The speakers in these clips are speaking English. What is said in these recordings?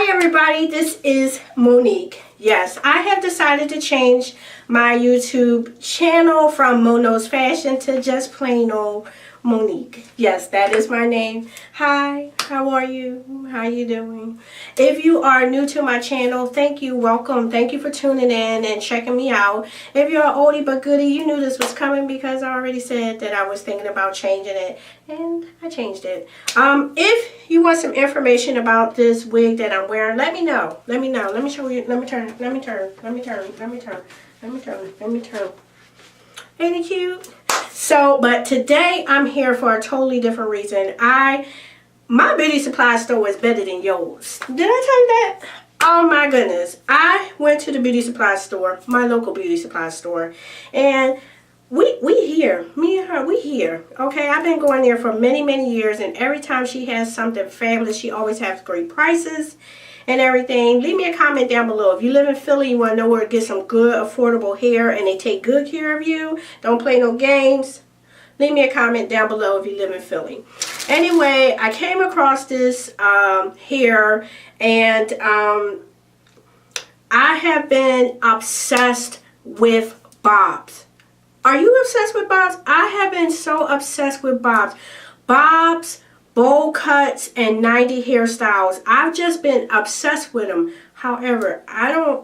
Hi everybody, this is Monique. Yes, I have decided to change my YouTube channel from Mono's Fashion to just plain old Monique. Yes, that is my name. Hi, how are you? How you doing? If you are new to my channel, thank you, welcome. Thank you for tuning in and checking me out. If you're an oldie but goodie, you knew this was coming because I already said that I was thinking about changing it, and I changed it. If you want some information about this wig that I'm wearing, let me know. Let me know. Let me show you. Let me turn. Let me turn. Let me turn. Let me turn. Let me turn. Let me turn. Ain't it cute? So, but today I'm here for a totally different reason. My beauty supply store is better than yours. Did I tell you that? Oh my goodness. I went to the beauty supply store, my local beauty supply store, and we here. Me and her, we here. Okay, I've been going there for many years, and every time she has something fabulous, she always has great prices and everything. Leave me a comment down below. If you live in Philly, you want to know where to get some good, affordable hair, and they take good care of you, don't play no games, leave me a comment down below if you live in Philly. Anyway, I came across this hair, and I have been obsessed with bobs. Are you obsessed with bobs? I have been so obsessed with bobs. Bobs, bowl cuts, and 90 hairstyles. I've just been obsessed with them. However,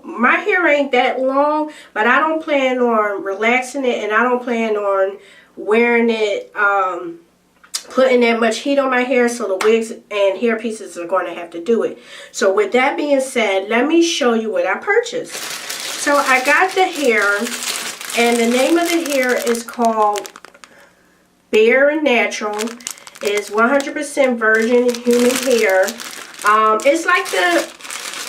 my hair ain't that long, but I don't plan on relaxing it, and I don't plan on wearing it, putting that much heat on my hair, so the wigs and hair pieces are going to have to do it. So with that being said, let me show you what I purchased. So I got the hair, and the name of the hair is called Bare and Natural. It's 100% virgin human hair.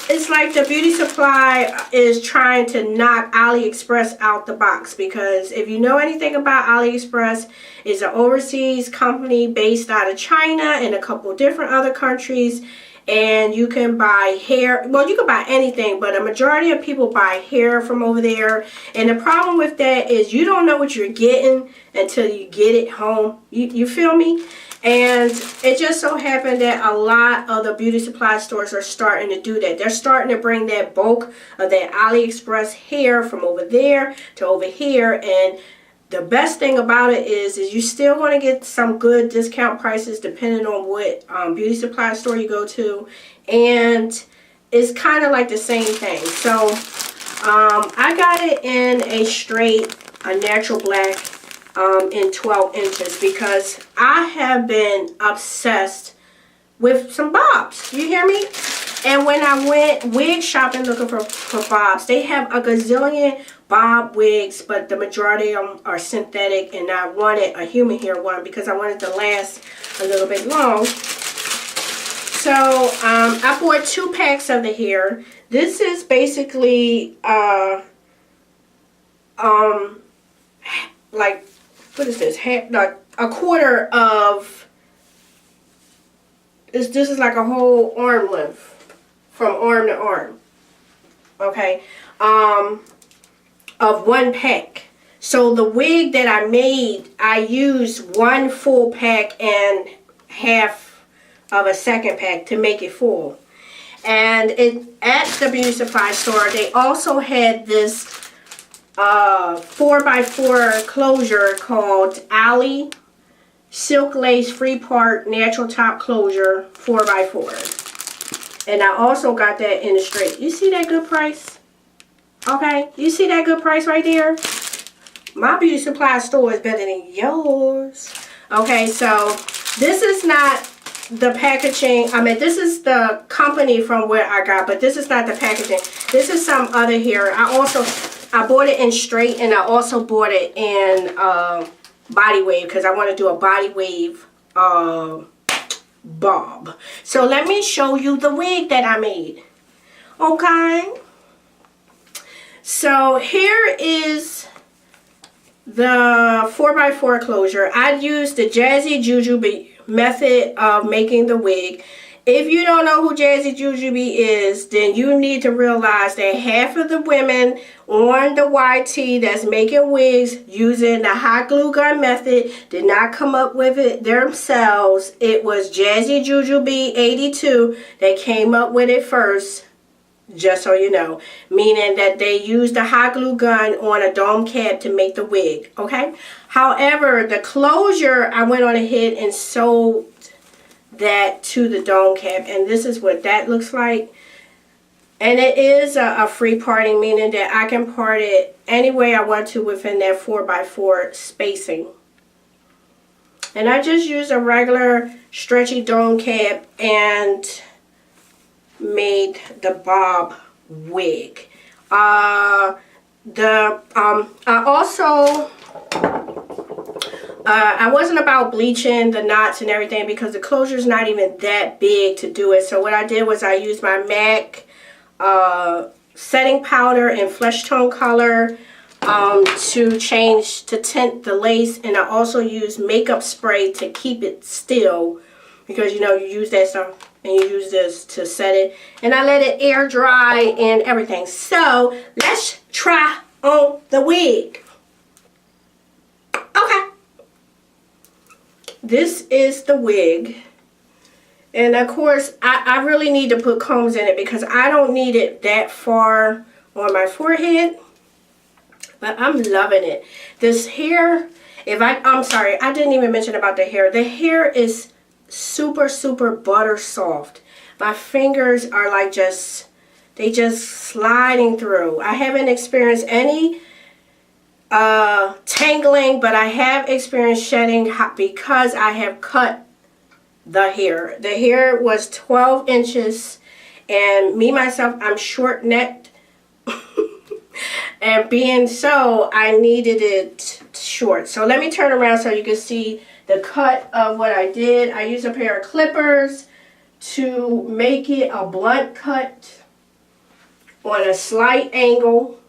It's like the beauty supply is trying to knock AliExpress out the box, because if you know anything about AliExpress, it's an overseas company based out of China and a couple different other countries, and you can buy hair. Well, you can buy anything, but a majority of people buy hair from over there, and the problem with that is you don't know what you're getting until you get it home. You feel me? And it just so happened that a lot of the beauty supply stores are starting to do that. They're starting to bring that bulk of that AliExpress hair from over there to over here. And the best thing about it is you're still going to get some good discount prices depending on what beauty supply store you go to. And it's kind of like the same thing. So I got it in a natural black. In 12 inches, because I have been obsessed with some bobs. You hear me? And when I went wig shopping looking for bobs, they have a gazillion bob wigs, but the majority of them are synthetic, and I wanted a human hair one because I wanted to last a little bit long. So I bought 2 packs of the hair. This is basically like, what is this? Like a quarter of this is like a whole arm length, from arm to arm. Okay, of 1 pack. So the wig that I made, I used 1 full pack and half of a second pack to make it full. And at the beauty supply store, they also had this 4x4 closure called Ali Silk Lace Free Part Natural Top Closure 4x4. And I also got that in the straight. You see that good price? Okay, you see that good price right there? My beauty supply store is better than yours. Okay, so this is not the packaging. I mean, this is the company from where I got, but this is not the packaging. This is some other hair. I bought it in straight, and I also bought it in body wave because I want to do a body wave bob. So let me show you the wig that I made. Okay. So here is the 4x4 closure. I used the Jazzy Juju method of making the wig. if you don't know who Jazzy Jujubee is, then you need to realize that half of the women on the YT that's making wigs using the hot glue gun method did not come up with it themselves. It was Jazzy Jujubee 82 that came up with it first, just so you know. Meaning that they used a hot glue gun on a dome cap to make the wig, okay? However, the closure, I went on ahead and sewed that to the dome cap, and this is what that looks like. And it is a free parting, meaning that I can part it any way I want to within that 4x4 spacing. And I just used a regular stretchy dome cap and made the bob wig. I wasn't about bleaching the knots and everything because the closure is not even that big to do it. So what I did was I used my MAC setting powder in flesh tone color to tint the lace, and I also used makeup spray to keep it still, because you know you use that stuff and you use this to set it, and I let it air dry and everything. So let's try on the wig. Okay, this is the wig. And of course, I really need to put combs in it because I don't need it that far on my forehead. But I'm loving it. This hair, I'm sorry, I didn't even mention about the hair. The hair is super, super butter soft. My fingers are like they just sliding through. I haven't experienced any tangling, but I have experienced shedding because I have cut the hair. The hair was 12 inches, and me myself, I'm short necked, and being so, I needed it short. So let me turn around so you can see the cut of what I did. I used a pair of clippers to make it a blunt cut on a slight angle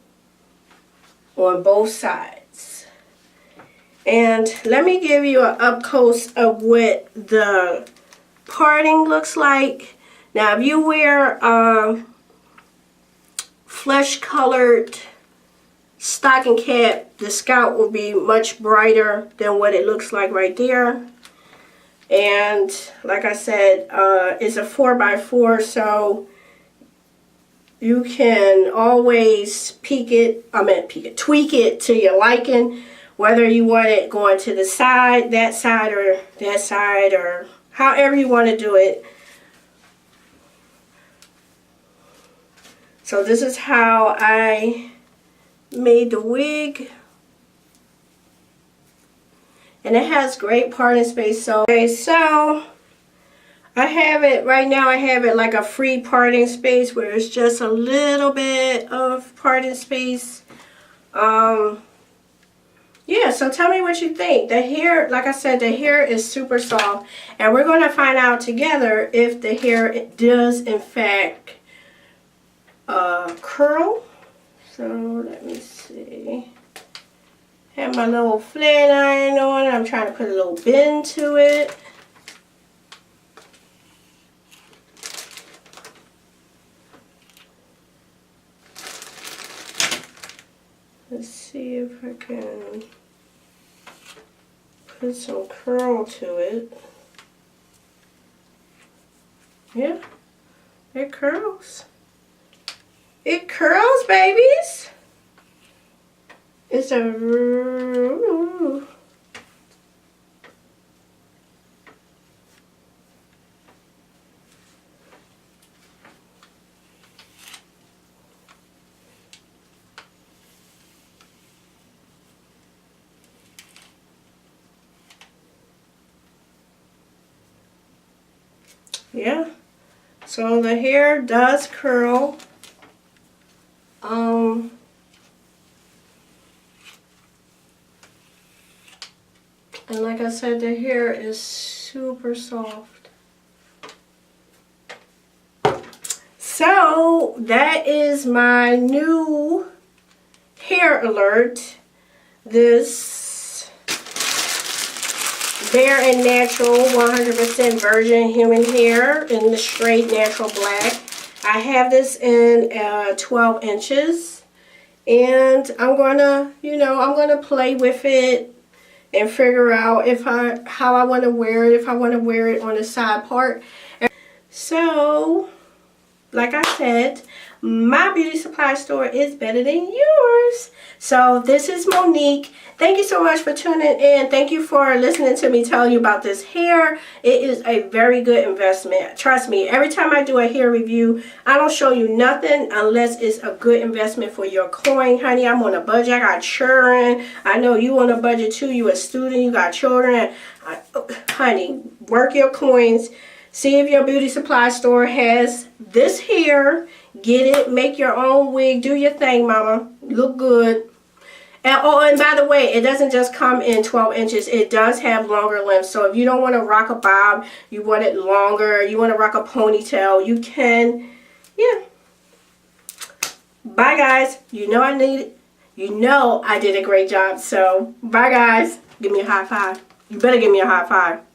on both sides. And let me give you an up close of what the parting looks like. Now if you wear flesh colored stocking cap, the scalp will be much brighter than what it looks like right there. And like I said, it's a 4x4, so you can always tweak it to your liking, whether you want it going to the side, that side, or however you want to do it. So this is how I made the wig. And it has great parting space. So, okay, so I have it right now. I have it like a free parting space where it's just a little bit of parting space. Yeah, so tell me what you think. The hair, like I said, the hair is super soft. And we're going to find out together if the hair does, in fact, curl. So, let me see. Have my little flat iron on. I'm trying to put a little bend to it. Let's see if I can put some curl to it. Yeah, it curls. It curls, babies. It's a... Yeah, so the hair does curl. And like I said, the hair is super soft. So that is my new hair alert. This Bare and Natural 100% virgin human hair in the straight natural black. I have this in 12 inches. And I'm gonna, I'm gonna play with it and figure out how I want to wear it, if I want to wear it on the side part. So, like I said, my beauty supply store is better than yours. So this is Monique. Thank you so much for tuning in. Thank you for listening to me tell you about this hair. It is a very good investment. Trust me, every time I do a hair review, I don't show you nothing unless it's a good investment for your coin, honey. I'm on a budget. I got children. I know you on a budget too. You a student. You got children. Honey, work your coins. See if your beauty supply store has this hair. Get it. Make your own wig. Do your thing, mama. Look good. And, oh, and by the way, it doesn't just come in 12 inches. It does have longer lengths. So if you don't want to rock a bob, you want it longer, you want to rock a ponytail, you can. Yeah. Bye, guys. You know I did a great job. So, bye, guys. Give me a high five. You better give me a high five.